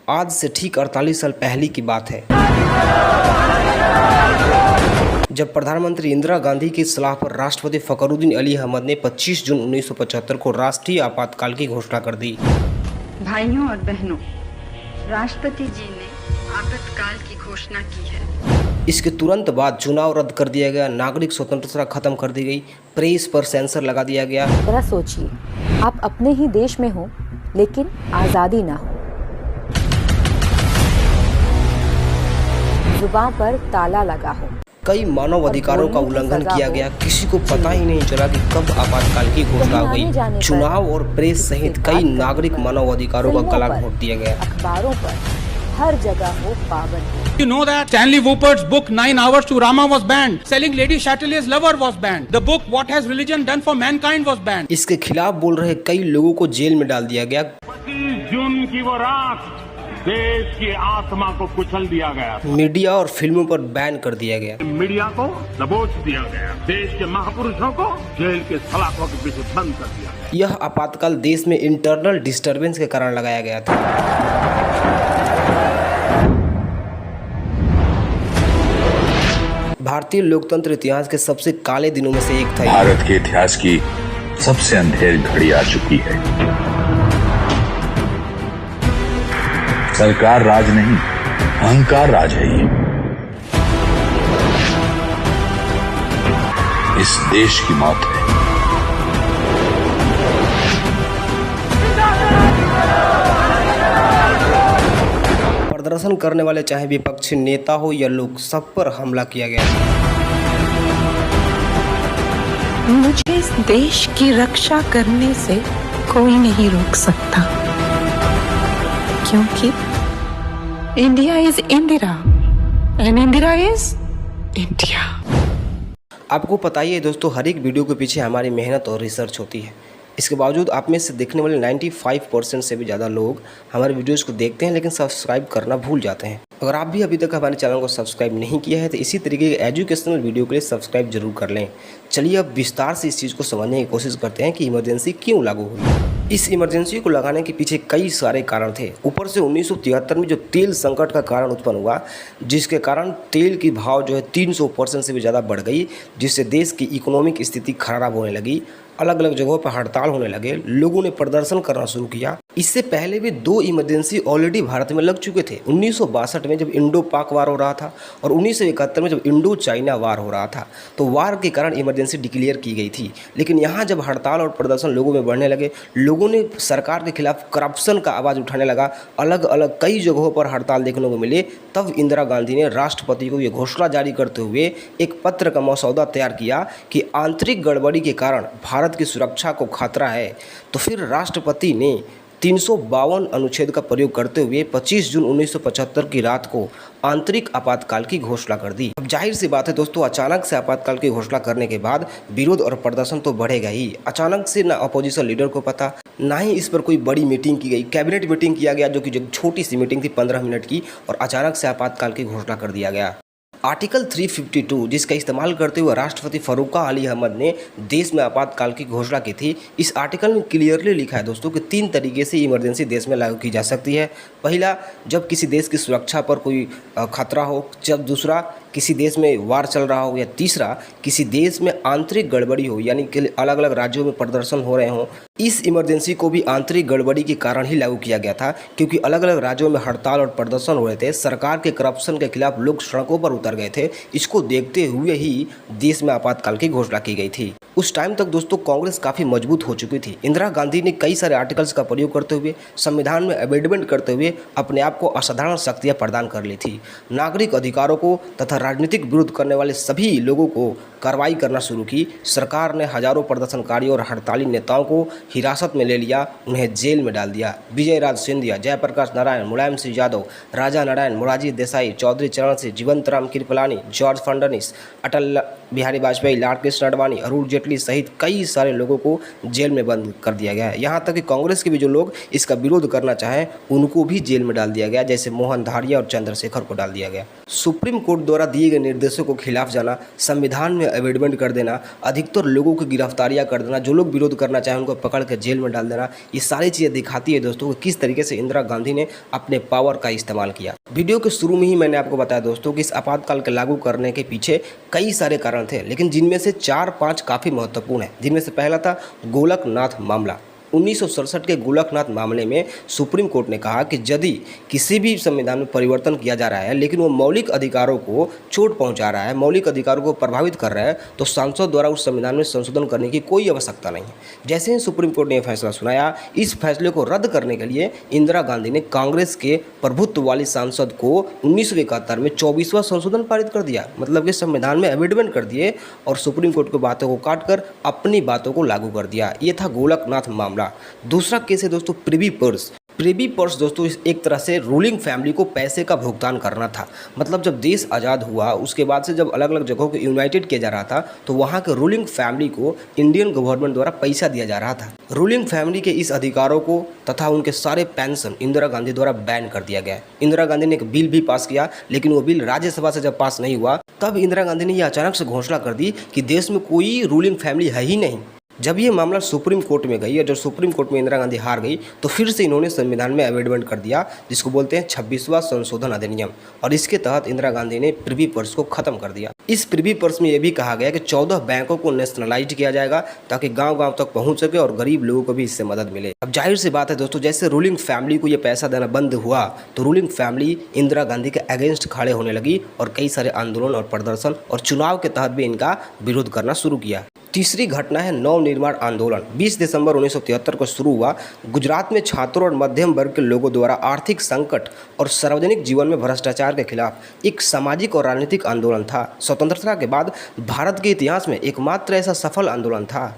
आज से ठीक 48 साल पहले की बात है, जब प्रधानमंत्री इंदिरा गांधी की सलाह पर राष्ट्रपति फखरुद्दीन अली अहमद ने 25 जून 1975 को राष्ट्रीय आपातकाल की घोषणा कर दी। भाइयों और बहनों, राष्ट्रपति जी ने आपातकाल की घोषणा की है। इसके तुरंत बाद चुनाव रद्द कर दिया गया, नागरिक स्वतंत्रता खत्म कर दी गई, प्रेस पर सेंसर लगा दिया गया। जरा सोचिए, आप अपने ही देश में हो लेकिन आजादी ना हो, जुबान पर ताला लगा हो, कई मानव अधिकारों का उल्लंघन किया गया, किसी को पता ही नहीं चला कि कब आपातकाल की घोषणा हो गई। चुनाव और प्रेस सहित कई नागरिक मानव अधिकारों का गला घोट दिया गया। अखबारों पर हर जगह हो पाबंदी। You know that Stanley Woopert's book 9 Hours to Rama was banned. Selling Lady Chatterley's Lover was banned. The book What Has Religion Done for Mankind was banned. इसके खिलाफ बोल रहे कई लोगों को जेल में डाल दिया गया। 25 जून की वो रात देश की आत्मा को कुचल दिया गया, मीडिया और फिल्मों पर बैन कर दिया गया। मीडिया को दबोच दिया गया, देश के महापुरुषों को जेल के सलाखों के पीछे बंद कर दिया गया। यह आपातकाल देश में इंटरनल डिस्टरबेंस के कारण लगाया गया था। भारतीय लोकतंत्र इतिहास के सबसे काले दिनों में से एक था। भारत के इतिहास की सबसे अंधेर घड़ी आ चुकी है। सरकार राज नहीं, अहंकार राज है ये। इस देश की मौत है। प्रदर्शन करने वाले चाहे विपक्षी नेता हो या लोग, सब पर हमला किया गया। मुझे इस देश की रक्षा करने से कोई नहीं रोक सकता, क्योंकि India is Indira and Indira is India. आपको पता ही है दोस्तों, हर एक वीडियो के पीछे हमारी मेहनत और रिसर्च होती है। इसके बावजूद आप में से देखने वाले 95% से भी ज़्यादा लोग हमारे वीडियोज़ को देखते हैं लेकिन सब्सक्राइब करना भूल जाते हैं। अगर आप भी अभी तक हमारे चैनल को सब्सक्राइब नहीं किया है तो इसी तरीके के एजुकेशनल वीडियो के लिए सब्सक्राइब जरूर कर लें। चलिए अब विस्तार से इस चीज़ को समझने की कोशिश करते हैं कि इमरजेंसी क्यों लागू हुई। इस इमरजेंसी को लगाने के पीछे कई सारे कारण थे। ऊपर से 1973 में जो तेल संकट का कारण उत्पन्न हुआ, जिसके कारण तेल की भाव जो है 300% से भी ज़्यादा बढ़ गई, जिससे देश की इकोनॉमिक स्थिति खराब होने लगी। अलग अलग जगहों पर हड़ताल होने लगे, लोगों ने प्रदर्शन करना शुरू किया। इससे पहले भी 2 इमरजेंसी ऑलरेडी भारत में लग चुके थे। 1962 में जब इंडो पाक वार हो रहा था और 1971 में जब इंडो चाइना वार हो रहा था, तो वार के कारण इमरजेंसी डिक्लेयर की गई थी। लेकिन यहाँ जब हड़ताल और प्रदर्शन लोगों में बढ़ने लगे, लोगों ने सरकार के खिलाफ करप्शन का आवाज़ उठाने लगा, अलग अलग कई जगहों पर हड़ताल देखने को मिले, तब इंदिरा गांधी ने राष्ट्रपति को ये घोषणा जारी करते हुए एक पत्र का मसौदा तैयार किया कि आंतरिक गड़बड़ी के कारण भारत की सुरक्षा को खतरा है। तो फिर राष्ट्रपति ने 352 अनुच्छेद का प्रयोग करते हुए 25 जून 1975 की रात को आंतरिक आपातकाल की घोषणा कर दी। अब जाहिर सी बात है दोस्तों, अचानक से आपातकाल की घोषणा करने के बाद विरोध और प्रदर्शन तो बढ़ेगा ही। अचानक से ना अपोजिशन लीडर को पता, ना ही इस पर कोई बड़ी मीटिंग की गई। कैबिनेट मीटिंग किया गया, जो कि छोटी सी मीटिंग थी 15 मिनट की, और अचानक से आपातकाल की घोषणा कर दिया गया। आर्टिकल 352 जिसका इस्तेमाल करते हुए राष्ट्रपति फरूका अली अहमद ने देश में आपातकाल की घोषणा की थी। इस आर्टिकल में क्लियरली लिखा है दोस्तों कि 3 तरीके से इमरजेंसी देश में लागू की जा सकती है। पहला, जब किसी देश की सुरक्षा पर कोई खतरा हो। जब दूसरा, किसी देश में वार चल रहा हो। या तीसरा, किसी देश में आंतरिक गड़बड़ी हो, यानी कि अलग अलग राज्यों में प्रदर्शन हो रहे हों। इस इमरजेंसी को भी आंतरिक गड़बड़ी के कारण ही लागू किया गया था, क्योंकि अलग अलग राज्यों में हड़ताल और प्रदर्शन हो रहे थे। सरकार के करप्शन के खिलाफ लोग सड़कों पर उतर गए थे। इसको देखते हुए ही देश में आपातकाल की घोषणा की गई थी। उस टाइम तक दोस्तों कांग्रेस काफ़ी मजबूत हो चुकी थी। इंदिरा गांधी ने कई सारे आर्टिकल्स का प्रयोग करते हुए, संविधान में अमेंडमेंट करते हुए अपने आप को असाधारण शक्तियाँ प्रदान कर ली थी। नागरिक अधिकारों को तथा राजनीतिक विरोध करने वाले सभी लोगों को कार्रवाई करना शुरू की। सरकार ने हजारों प्रदर्शनकारियों और हड़ताली नेताओं को हिरासत में ले लिया, उन्हें जेल में डाल दिया। विजय राज सिंधिया, जयप्रकाश नारायण, मुलायम सिंह यादव, राजा नारायण, मोरारजी देसाई, चौधरी चरण सिंह, जीवंत राम कृपलानी, जॉर्ज फर्नांडिस, अटल बिहारी वाजपेयी, लाल कृष्ण आडवाणी, अरुण जेटली सहित कई सारे लोगों को जेल में बंद कर दिया गया है। यहाँ तक कि कांग्रेस के भी जो लोग इसका विरोध करना चाहें, उनको भी जेल में डाल दिया गया, जैसे मोहन धारिया और चंद्रशेखर को डाल दिया गया। सुप्रीम कोर्ट द्वारा दिए गए निर्देशों को खिलाफ जाना, संविधान में अवेडमेंट कर देना, अधिकतर लोगों की गिरफ्तारियां कर देना, जो लोग विरोध करना चाहें उनको पकड़ कर जेल में डाल देना, ये सारी चीज़ें दिखाती है दोस्तों कि किस तरीके से इंदिरा गांधी ने अपने पावर का इस्तेमाल किया। वीडियो के शुरू में ही मैंने आपको बताया दोस्तों कि इस आपातकाल के लागू करने के पीछे कई सारे कारण थे, लेकिन जिनमें से 4-5 काफ़ी महत्वपूर्ण है। जिनमें से पहला था गोलकनाथ मामला। 1967 के गोलकनाथ मामले में सुप्रीम कोर्ट ने कहा कि यदि किसी भी संविधान में परिवर्तन किया जा रहा है लेकिन वो मौलिक अधिकारों को चोट पहुंचा रहा है, मौलिक अधिकारों को प्रभावित कर रहा है, तो सांसद द्वारा उस संविधान में संशोधन करने की कोई आवश्यकता नहीं है। जैसे ही सुप्रीम कोर्ट ने यह फैसला सुनाया, इस फैसले को रद्द करने के लिए इंदिरा गांधी ने कांग्रेस के प्रभुत्व वाली सांसद को 1971 में 24वां संशोधन पारित कर दिया, मतलब कि संविधान में अमेंडमेंट कर दिए और सुप्रीम कोर्ट की बातों को काटकर अपनी बातों को लागू कर दिया। ये था गोलकनाथ मामला। दूसरा केस है दोस्तों प्रिवी पर्स। प्रिवी पर्स दोस्तों एक तरह से रूलिंग फैमिली को पैसे का भुगतान करना था। मतलब जब देश आज़ाद हुआ उसके बाद से जब अलग अलग जगहों को यूनाइटेड किया जा रहा था तो वहाँ के रूलिंग फैमिली को इंडियन गवर्नमेंट द्वारा पैसा दिया जा रहा था। रूलिंग फैमिली के इस अधिकारों को तथा उनके सारे पेंशन इंदिरा गांधी द्वारा बैन कर दिया गया। इंदिरा गांधी ने एक बिल भी पास किया, लेकिन वो बिल राज्यसभा से जब पास नहीं हुआ तब इंदिरा गांधी ने यह अचानक से घोषणा कर दी कि देश में कोई रूलिंग फैमिली है ही नहीं। जब ये मामला सुप्रीम कोर्ट में गई और जब सुप्रीम कोर्ट में इंदिरा गांधी हार गई तो फिर से इन्होंने संविधान में अमेंडमेंट कर दिया, जिसको बोलते हैं 26वां संशोधन अधिनियम, और इसके तहत इंदिरा गांधी ने प्रिवी पर्स को खत्म कर दिया। इस प्रिवी पर्स में यह भी कहा गया कि 14 बैंकों को नेशनलाइज किया जाएगा ताकि गांव-गांव तक पहुंच सके और गरीब लोगों को भी इससे मदद मिले। अब जाहिर सी बात है दोस्तों, जैसे रूलिंग फैमिली को ये पैसा देना बंद हुआ तो रूलिंग फैमिली इंदिरा गांधी के अगेंस्ट खड़े होने लगी और कई सारे आंदोलन और प्रदर्शन और चुनाव के तहत भी इनका विरोध करना शुरू किया। तीसरी घटना है नवनिर्माण आंदोलन। 20 दिसंबर 1973 को शुरू हुआ। गुजरात में छात्रों और मध्यम वर्ग के लोगों द्वारा आर्थिक संकट और सार्वजनिक जीवन में भ्रष्टाचार के खिलाफ एक सामाजिक और राजनीतिक आंदोलन था। स्वतंत्रता के बाद भारत के इतिहास में एकमात्र ऐसा सफल आंदोलन था।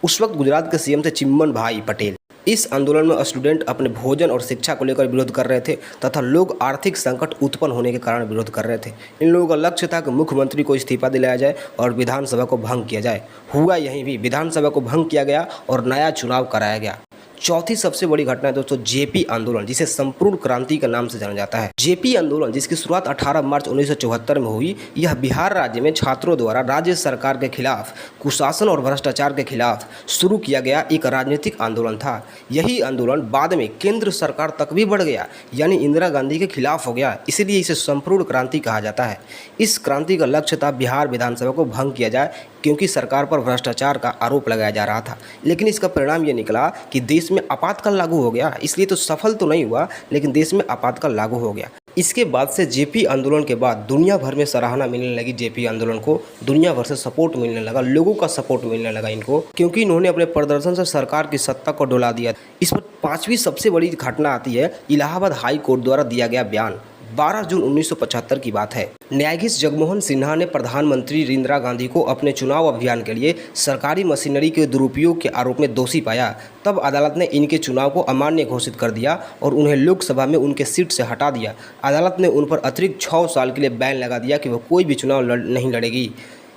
उस वक्त गुजरात के सीएम थे चिम्मन भाई पटेल। इस आंदोलन में स्टूडेंट अपने भोजन और शिक्षा को लेकर विरोध कर रहे थे तथा लोग आर्थिक संकट उत्पन्न होने के कारण विरोध कर रहे थे। इन लोगों का लक्ष्य था कि मुख्यमंत्री को इस्तीफा दिलाया जाए और विधानसभा को भंग किया जाए। हुआ यहीं भी, विधानसभा को भंग किया गया और नया चुनाव कराया गया। चौथी सबसे बड़ी घटना है दोस्तों जेपी आंदोलन, जिसे संपूर्ण क्रांति के नाम से जाना जाता है। जेपी आंदोलन जिसकी शुरुआत 18 मार्च 1974 में हुई, यह बिहार राज्य में छात्रों द्वारा राज्य सरकार के खिलाफ कुशासन और भ्रष्टाचार के खिलाफ शुरू किया गया एक राजनीतिक आंदोलन था। यही आंदोलन बाद में केंद्र सरकार तक भी बढ़ गया, यानी इंदिरा गांधी के खिलाफ हो गया, इसीलिए इसे संपूर्ण क्रांति कहा जाता है। इस क्रांति का लक्ष्य था बिहार विधानसभा को भंग किया जाए, क्योंकि सरकार पर भ्रष्टाचार का आरोप लगाया जा रहा था। लेकिन इसका परिणाम ये निकला कि देश में आपातकाल लागू हो गया। इसलिए तो सफल तो नहीं हुआ, लेकिन देश में आपातकाल लागू हो गया। इसके बाद से जेपी आंदोलन के बाद दुनिया भर में सराहना मिलने लगी। जेपी आंदोलन को दुनिया भर से सपोर्ट मिलने लगा, लोगों का सपोर्ट मिलने लगा इनको, क्योंकि इन्होंने अपने प्रदर्शन से सरकार की सत्ता को डुला दिया। इस पर पांचवी सबसे बड़ी घटना आती है इलाहाबाद हाई कोर्ट द्वारा दिया गया बयान। 12 जून 1975 की बात है। न्यायाधीश जगमोहन सिन्हा ने प्रधानमंत्री इंदिरा गांधी को अपने चुनाव अभियान के लिए सरकारी मशीनरी के दुरुपयोग के आरोप में दोषी पाया। तब अदालत ने इनके चुनाव को अमान्य घोषित कर दिया और उन्हें लोकसभा में उनके सीट से हटा दिया। अदालत ने उन पर अतिरिक्त 6 साल के लिए बैन लगा दिया कि वह कोई भी चुनाव नहीं लड़ेगी।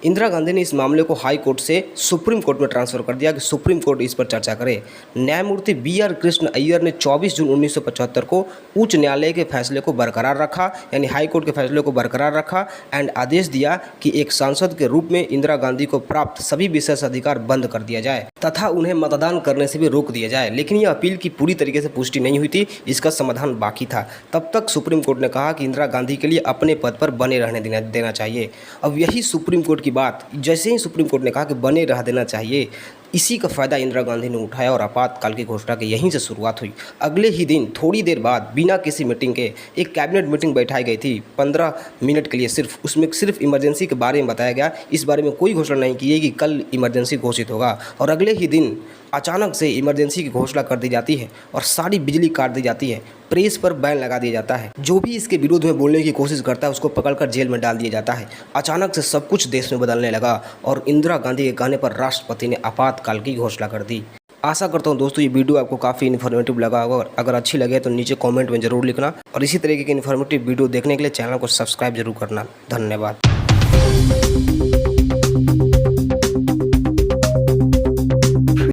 इंदिरा गांधी ने इस मामले को हाई कोर्ट से सुप्रीम कोर्ट में ट्रांसफर कर दिया कि सुप्रीम कोर्ट इस पर चर्चा करे। न्यायमूर्ति BR कृष्ण अय्यर ने 24 जून 1975 को उच्च न्यायालय के फैसले को बरकरार रखा, यानी हाई कोर्ट के फैसले को बरकरार रखा एंड आदेश दिया कि एक सांसद के रूप में इंदिरा गांधी को प्राप्त सभी विशेष अधिकार बंद कर दिया जाए तथा उन्हें मतदान करने से भी रोक दिया जाए। लेकिन यह अपील की पूरी तरीके से पुष्टि नहीं हुई थी, इसका समाधान बाकी था। तब तक सुप्रीम कोर्ट ने कहा कि इंदिरा गांधी के लिए अपने पद पर बने रहने देना चाहिए। अब यही सुप्रीम कोर्ट की बात जैसे ही सुप्रीम कोर्ट ने कहा कि बने रह देना चाहिए, इसी का फायदा इंदिरा गांधी ने उठाया और आपातकाल की घोषणा की यहीं से शुरुआत हुई। अगले ही दिन थोड़ी देर बाद बिना किसी मीटिंग के एक कैबिनेट मीटिंग बैठाई गई थी 15 मिनट के लिए सिर्फ। उसमें सिर्फ इमरजेंसी के बारे में बताया गया, इस बारे में कोई घोषणा नहीं की गई कि कल इमरजेंसी घोषित होगा। और अगले ही दिन अचानक से इमरजेंसी की घोषणा कर दी जाती है और सारी बिजली काट दी जाती है। प्रेस पर बैन लगा दिया जाता है। जो भी इसके विरोध में बोलने की कोशिश करता है उसको पकड़कर जेल में डाल दिया जाता है। अचानक से सब कुछ देश में बदलने लगा और इंदिरा गांधी के कहने पर राष्ट्रपति ने आपातकाल की घोषणा कर दी। आशा करता हूं दोस्तों ये वीडियो आपको काफ़ी इन्फॉर्मेटिव लगा होगा। अगर अच्छी लगे तो नीचे कमेंट में ज़रूर लिखना और इसी तरीके की इन्फॉर्मेटिव वीडियो देखने के लिए चैनल को सब्सक्राइब जरूर करना। धन्यवाद।